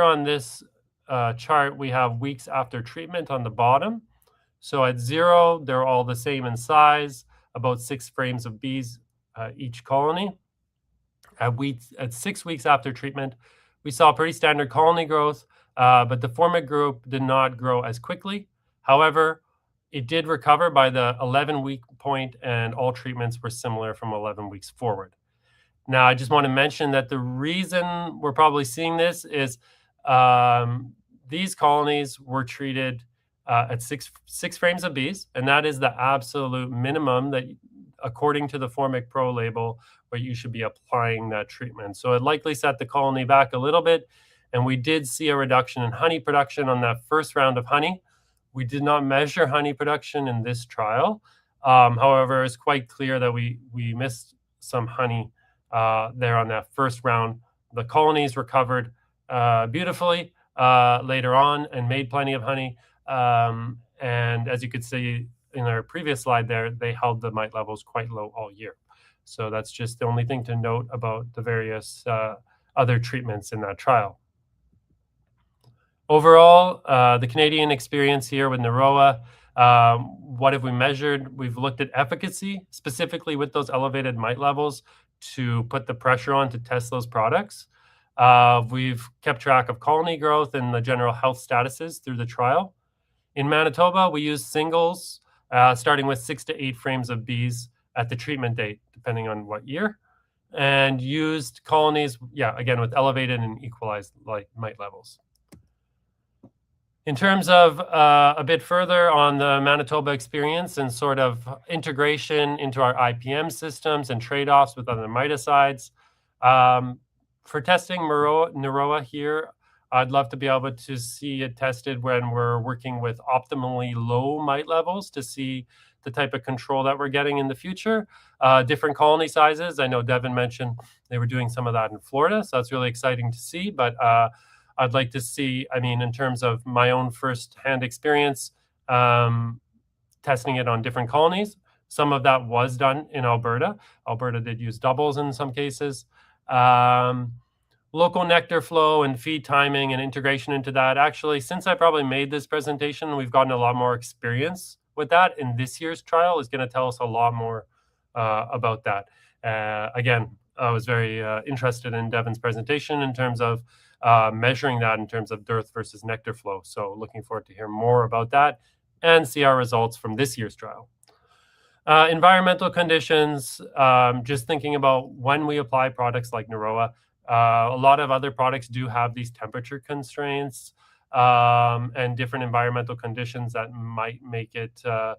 Speaker 1: on this chart, we have weeks after treatment on the bottom. So at 0, they're all the same in size, about 6 frames of bees each colony. At 6 weeks after treatment, we saw pretty standard colony growth, but the formic group did not grow as quickly. However, it did recover by the 11-week point, and all treatments were similar from 11 weeks forward. Now, I just want to mention that the reason we're probably seeing this is these colonies were treated at six frames of bees, and that is the absolute minimum that, according to the Formic Pro label, where you should be applying that treatment. So it likely set the colony back a little bit, and we did see a reduction in honey production on that first round of honey. We did not measure honey production in this trial. However, it's quite clear that we missed some honey there on that first round. The colonies recovered beautifully later on and made plenty of honey. And as you could see in our previous slide there, they held the mite levels quite low all year. So that's just the only thing to note about the various other treatments in that trial. Overall, the Canadian experience here with Norroa, what have we measured? We've looked at efficacy, specifically with those elevated mite levels, to put the pressure on to test those products. We've kept track of colony growth and the general health statuses through the trial. In Manitoba, we used singles, starting with 6 to 8 frames of bees at the treatment date, depending on what year, and used colonies, again, with elevated and equalized mite levels. In terms of a bit further on the Manitoba experience and sort of integration into our IPM systems and trade-offs with other miticides, for testing Norroa here, I'd love to be able to see it tested when we're working with optimally low mite levels to see the type of control that we're getting in the future. Different colony sizes. I know Devan mentioned they were doing some of that in Florida, so that's really exciting to see. But I'd like to see, in terms of my own first-hand experience, testing it on different colonies. Some of that was done in Alberta. Alberta did use doubles in some cases. Local nectar flow and feed timing and integration into that. Actually, since I probably made this presentation, we've gotten a lot more experience with that, and this year's trial is going to tell us a lot more about that. Again, I was very interested in Devan's presentation in terms of measuring that in terms of dearth versus nectar flow. So looking forward to hear more about that and see our results from this year's trial. Environmental conditions, just thinking about when we apply products like Norroa, a lot of other products do have these temperature constraints and different environmental conditions that might make it the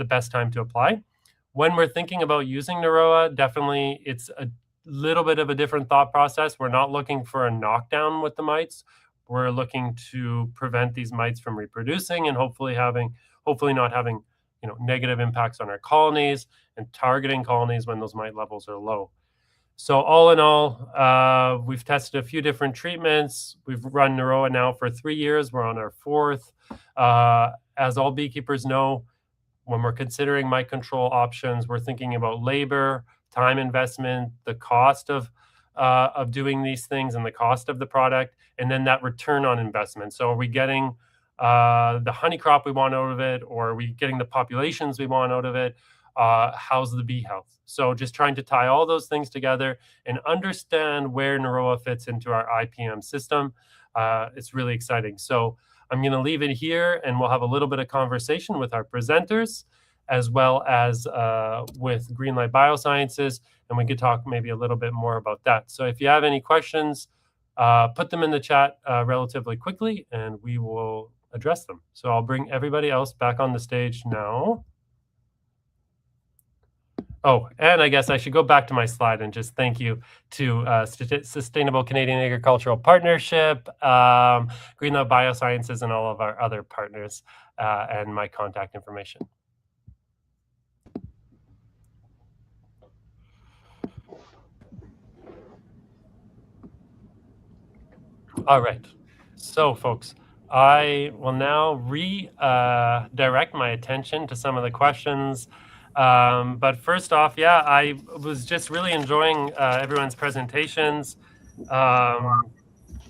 Speaker 1: best time to apply. When we're thinking about using Norroa, definitely it's a little bit of a different thought process. We're not looking for a knockdown with the mites. We're looking to prevent these mites from reproducing and hopefully not having negative impacts on our colonies and targeting colonies when those mite levels are low. So all in all, we've tested a few different treatments. We've run Norroa now for 3 years. We're on our 4th. As all beekeepers know, when we're considering mite control options, we're thinking about labor, time investment, the cost of doing these things and the cost of the product, and then that return on investment. So are we getting the honey crop we want out of it, or are we getting the populations we want out of it? How's the bee health? So just trying to tie all those things together and understand where Norroa fits into our IPM system. It's really exciting. So I'm going to leave it here, and we'll have a little bit of conversation with our presenters, as well as with GreenLight Biosciences, and we could talk maybe a little bit more about that. So if you have any questions, put them in the chat relatively quickly, and we will address them. So I'll bring everybody else back on the stage now. Oh, and I guess I should go back to my slide and just thank you to Sustainable Canadian Agricultural Partnership, GreenLight Biosciences, and all of our other partners, and my contact information. All right. So, folks, I will now redirect my attention to some of the questions. But first off, yeah, I was just really enjoying everyone's presentations.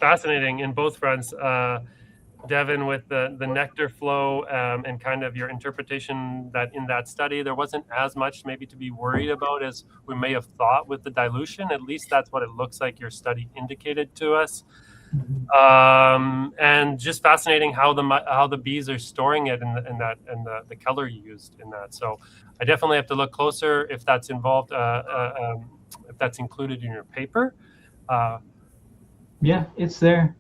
Speaker 1: Fascinating in both fronts. Devan, with the nectar flow and kind of your interpretation that in that study, there wasn't as much maybe to be worried about as we may have thought with the dilution. At least that's what it looks like your study indicated to us. And just fascinating how the bees are storing it and the color you used in that. So I definitely have to look closer if that's involved, if that's included in your paper.
Speaker 2: Yeah, it's there.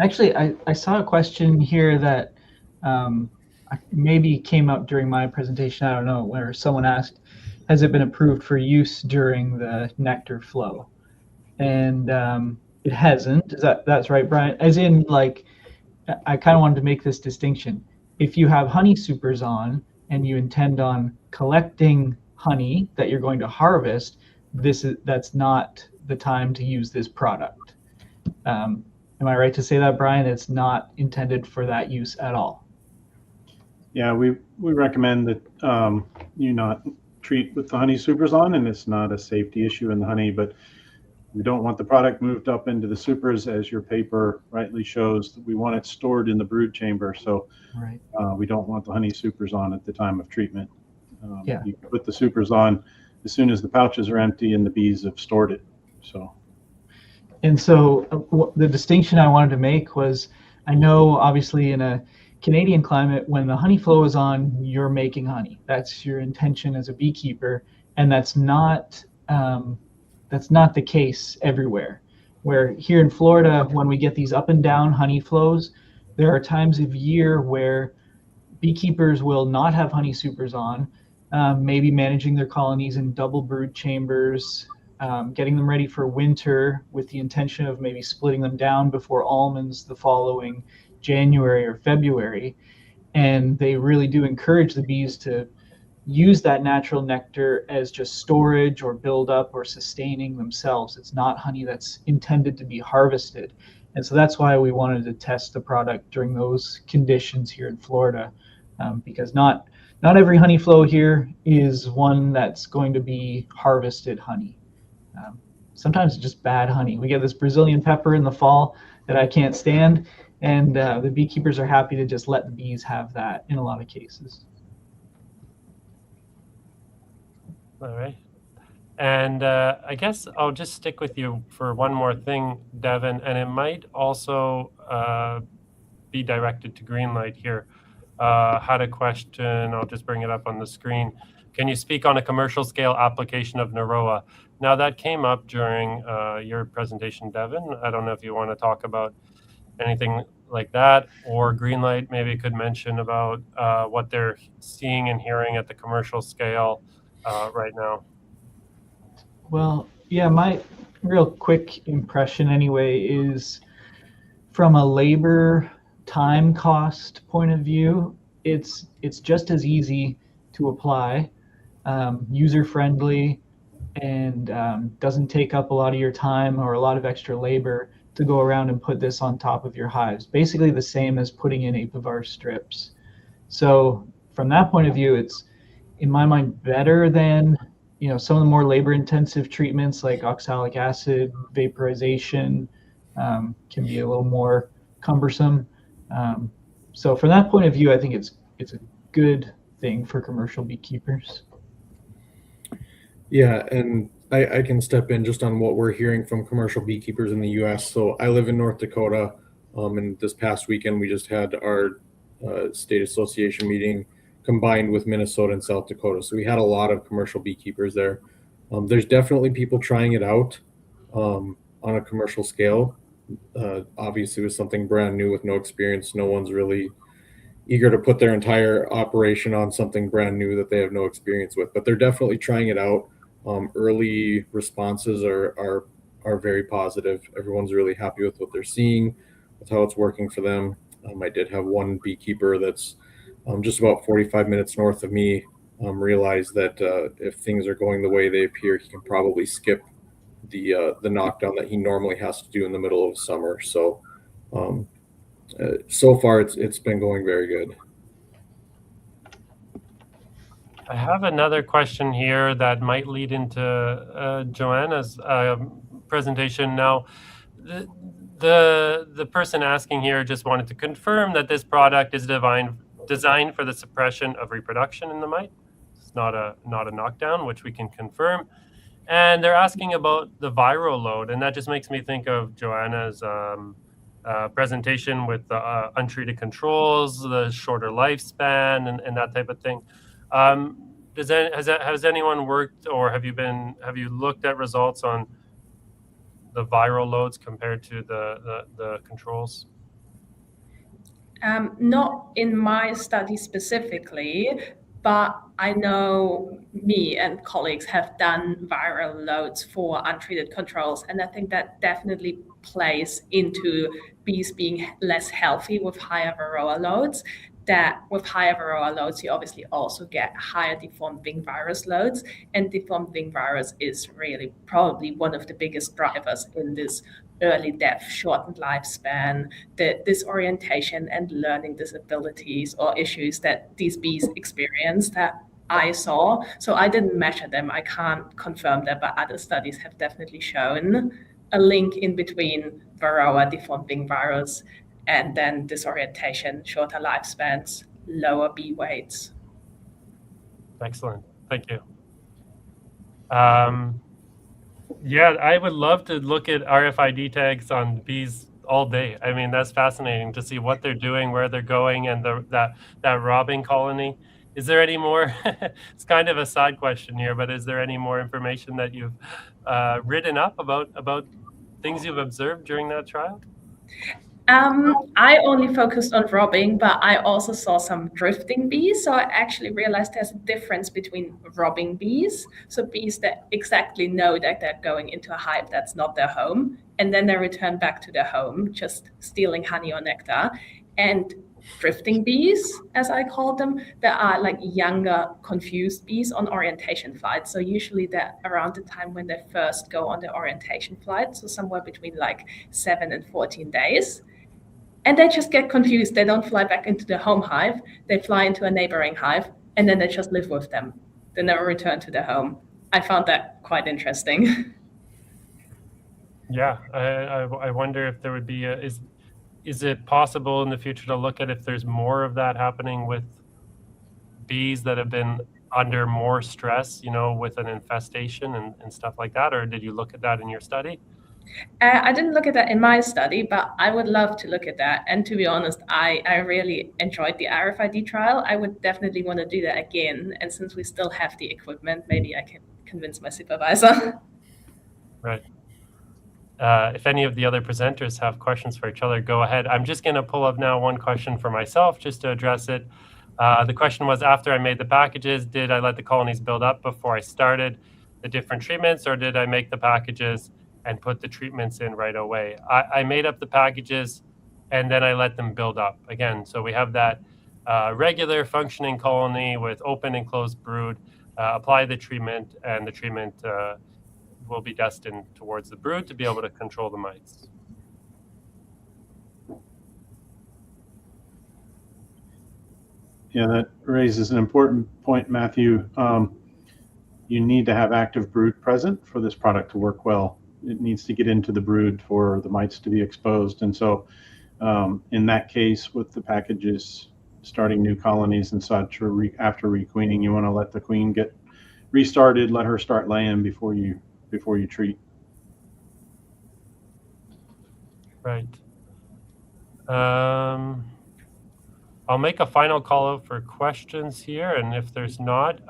Speaker 2: Actually, I saw a question here that maybe came up during my presentation. I don't know, where someone asked, has it been approved for use during the nectar flow? And it hasn't. That's right, Brian? As in, like, I kind of wanted to make this distinction. If you have honey supers on and you intend on collecting honey that you're going to harvest, that's not the time to use this product. Am I right to say that, Brian? It's not intended for that use at all.
Speaker 4: Yeah, we recommend that you not treat with the honey supers on, and it's not a safety issue in the honey, but we don't want the product moved up into the supers, as your paper rightly shows. We want it stored in the brood chamber, so
Speaker 2: right.
Speaker 4: We don't want the honey supers on at the time of treatment.
Speaker 2: Yeah.
Speaker 4: You put the supers on as soon as the pouches are empty and the bees have stored it. So.
Speaker 2: And so the distinction I wanted to make was, I know obviously in a Canadian climate, when the honey flow is on, you're making honey. That's your intention as a beekeeper, and that's not the case everywhere. Where here in Florida, when we get these up and down honey flows, there are times of year where beekeepers will not have honey supers on, maybe managing their colonies in double brood chambers, getting them ready for winter with the intention of maybe splitting them down before almonds the following January or February. And they really do encourage the bees to use that natural nectar as just storage or build up or sustaining themselves. It's not honey that's intended to be harvested. And so that's why we wanted to test the product during those conditions here in Florida, because not every honey flow here is one that's going to be harvested honey. Sometimes it's just bad honey. We get this Brazilian pepper in the fall that I can't stand, and the beekeepers are happy to just let the bees have that in a lot of cases.
Speaker 1: All right. And I guess I'll just stick with you for one more thing, Devan, and it might also be directed to GreenLight here. Had a question, I'll just bring it up on the screen. Can you speak on a commercial scale application of Norroa? Now that came up during your presentation, Devan. I don't know if you want to talk about anything like that, or GreenLight maybe could mention about what they're seeing and hearing at the commercial scale right now.
Speaker 2: Well, yeah, my real quick impression anyway is, from a labor time cost point of view, it's just as easy to apply, user friendly, and doesn't take up a lot of your time or a lot of extra labor to go around and put this on top of your hives. Basically the same as putting in apivar strips. So from that point of view, it's, in my mind, better than some of the more labor intensive treatments like oxalic acid vaporization. Can be a little more cumbersome. So from that point of view, I think it's a good thing for commercial beekeepers.
Speaker 5: Yeah, and I can step in just on what we're hearing from commercial beekeepers in the U.S. So I live in North Dakota, and this past weekend we just had our state association meeting combined with Minnesota and South Dakota. So we had a lot of commercial beekeepers there. There's definitely people trying it out on a commercial scale. Obviously, with something brand new with no experience, no one's really eager to put their entire operation on something brand new that they have no experience with. But they're definitely trying it out. Early responses are very positive. Everyone's really happy with what they're seeing, with how it's working for them. I did have one beekeeper that's just about 45 minutes north of me realize that if things are going the way they appear, he can probably skip the knockdown that he normally has to do in the middle of summer. So So far, it's been going very good.
Speaker 1: I have another question here that might lead into Joanna's presentation. Now, the person asking here just wanted to confirm that this product is designed for the suppression of reproduction in the mite. It's not a knockdown, which we can confirm. And they're asking about the viral load, and that just makes me think of Joanna's presentation with the untreated controls, the shorter lifespan, and that type of thing. Has anyone worked, or have you looked at results on the viral loads compared to the controls?
Speaker 3: Not in my study specifically, but I know me and colleagues have done viral loads for untreated controls, and I think that definitely plays into bees being less healthy with higher Varroa loads. That with higher Varroa loads, you obviously also get higher deformed wing virus loads, and deformed wing virus is really probably one of the biggest drivers in this early death, shortened lifespan, the disorientation and learning disabilities or issues that these bees experience that I saw. So I didn't measure them. I can't confirm that, but other studies have definitely shown a link in between Varroa, deformed wing virus, and then disorientation, shorter lifespans, lower bee weights.
Speaker 1: Excellent. Thank you. Yeah, I would love to look at RFID tags on bees all day. I mean, that's fascinating to see what they're doing, where they're going, and that robbing colony. Is there any more? It's kind of a side question here, but is there any more information that you've written up about things you've observed during that trial?
Speaker 3: I only focused on robbing, but I also saw some drifting bees. So I actually realized there's a difference between robbing bees, so bees that exactly know that they're going into a hive that's not their home, and then they return back to their home, just stealing honey or nectar, and drifting bees, as I call them, that are like younger, confused bees on orientation flights. So usually they're around the time when they first go on the orientation flight, so somewhere between like 7 and 14 days. And they just get confused. They don't fly back into the home hive. They fly into a neighboring hive, and then they just live with them. They never return to their home. I found that quite interesting.
Speaker 1: Yeah, I wonder if there would be is it possible in the future to look at if there's more of that happening with bees that have been under more stress, with an infestation and stuff like that? Or did you look at that in your study?
Speaker 3: I didn't look at that in my study, but I would love to look at that. And to be honest, I really enjoyed the RFID trial. I would definitely want to do that again. And since we still have the equipment, maybe I can convince my supervisor.
Speaker 1: Right. If any of the other presenters have questions for each other, go ahead. I'm just going to pull up now one question for myself just to address it. The question was, after I made the packages, did I let the colonies build up before I started the different treatments, or did I make the packages and put the treatments in right away? I made up the packages and then I let them build up again. So we have that regular functioning colony with open and closed brood, apply the treatment, and the treatment will be destined towards the brood to be able to control the mites.
Speaker 4: Yeah, that raises an important point, Matthew. You need to have active brood present for this product to work well. It needs to get into the brood for the mites to be exposed. And so in that case, with the packages, starting new colonies and such, or after requeening, you want to let the queen get restarted, let her start laying before you treat.
Speaker 1: Right. I'll make a final call out for questions here, and if there's not,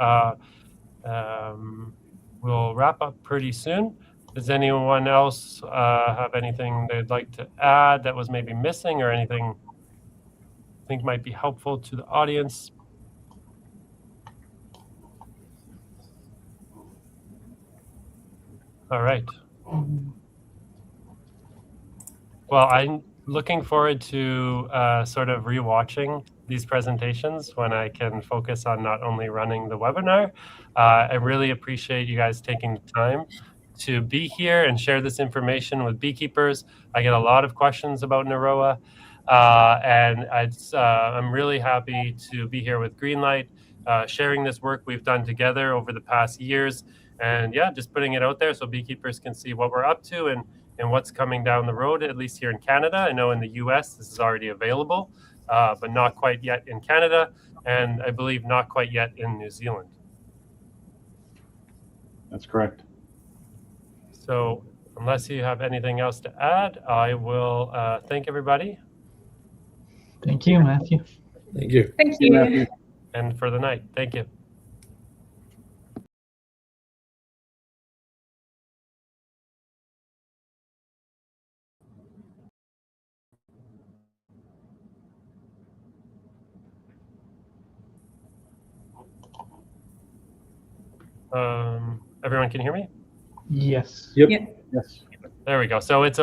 Speaker 1: we'll wrap up pretty soon. Does anyone else have anything they'd like to add that was maybe missing, or anything I think might be helpful to the audience? All right. Well, I'm looking forward to sort of rewatching these presentations when I can focus on not only running the webinar. I really appreciate you guys taking the time to be here and share this information with beekeepers. I get a lot of questions about Norroa. And I'm really happy to be here with GreenLight, sharing this work we've done together over the past years. And yeah, just putting it out there so beekeepers can see what we're up to and what's coming down the road, at least here in Canada. I know in the US this is already available, but not quite yet in Canada, and I believe not quite yet in New Zealand.
Speaker 4: That's correct.
Speaker 1: So unless you have anything else to add, I will thank everybody.
Speaker 2: Thank you, Matthew.
Speaker 5: Thank you.
Speaker 3: Thank
Speaker 4: See you,
Speaker 3: you.
Speaker 4: Matthew.
Speaker 1: And for the night, thank you. Everyone can hear me?
Speaker 2: Yes.
Speaker 5: Yep.
Speaker 3: Yeah.
Speaker 4: Yes.
Speaker 1: There we go. So it's